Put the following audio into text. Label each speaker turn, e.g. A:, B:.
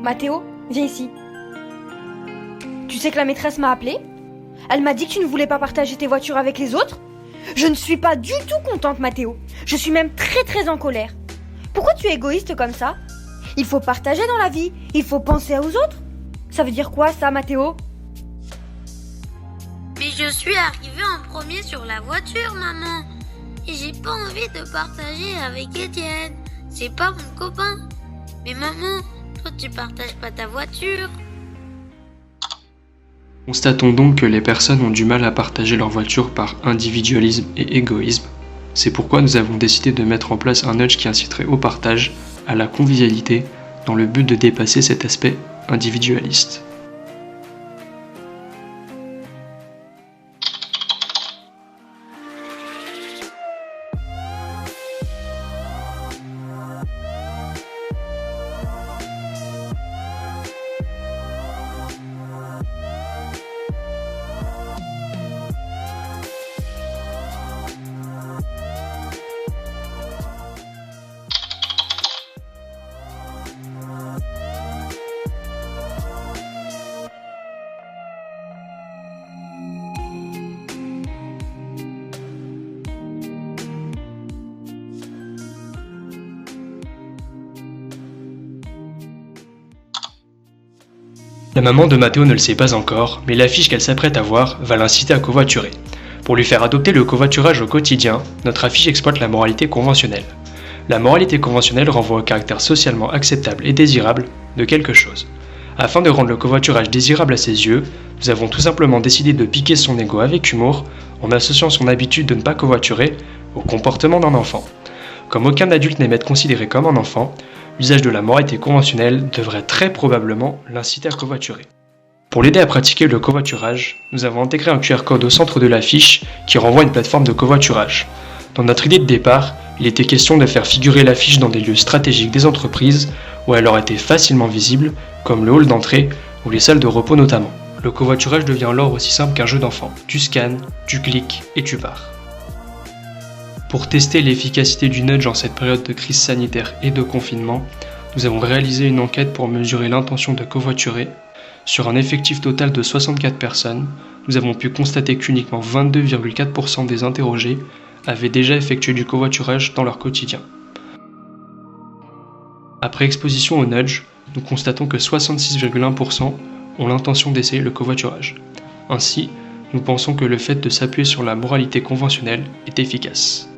A: Mathéo, viens ici. Tu sais que la maîtresse m'a appelé? Elle m'a dit que tu ne voulais pas partager tes voitures avec les autres? Je ne suis pas du tout contente, Mathéo. Je suis même très en colère. Pourquoi tu es égoïste comme ça? Il faut partager dans la vie. Il faut penser aux autres. Ça veut dire quoi ça, Mathéo?
B: Mais je suis arrivée en premier sur la voiture, maman. Et j'ai pas envie de partager avec Étienne. C'est pas mon copain. Mais maman, toi tu partages pas ta voiture.
C: Constatons donc que les personnes ont du mal à partager leur voiture par individualisme et égoïsme. C'est pourquoi nous avons décidé de mettre en place un nudge qui inciterait au partage, à la convivialité, dans le but de dépasser cet aspect individualiste. La maman de Mathéo ne le sait pas encore, mais l'affiche qu'elle s'apprête à voir va l'inciter à covoiturer. Pour lui faire adopter le covoiturage au quotidien, notre affiche exploite la moralité conventionnelle. La moralité conventionnelle renvoie au caractère socialement acceptable et désirable de quelque chose. Afin de rendre le covoiturage désirable à ses yeux, nous avons tout simplement décidé de piquer son ego avec humour en associant son habitude de ne pas covoiturer au comportement d'un enfant. Comme aucun adulte n'aime être considéré comme un enfant, l'usage de la moralité conventionnelle devrait très probablement l'inciter à covoiturer. Pour l'aider à pratiquer le covoiturage, nous avons intégré un QR code au centre de l'affiche qui renvoie à une plateforme de covoiturage. Dans notre idée de départ, il était question de faire figurer l'affiche dans des lieux stratégiques des entreprises où elle aurait été facilement visible, comme le hall d'entrée ou les salles de repos notamment. Le covoiturage devient alors aussi simple qu'un jeu d'enfant. Tu scannes, tu cliques et tu pars. Pour tester l'efficacité du nudge en cette période de crise sanitaire et de confinement, nous avons réalisé une enquête pour mesurer l'intention de covoiturer. Sur un effectif total de 64 personnes, nous avons pu constater qu'uniquement 22,4% des interrogés avaient déjà effectué du covoiturage dans leur quotidien. Après exposition au nudge, nous constatons que 66,1% ont l'intention d'essayer le covoiturage. Ainsi, nous pensons que le fait de s'appuyer sur la moralité conventionnelle est efficace.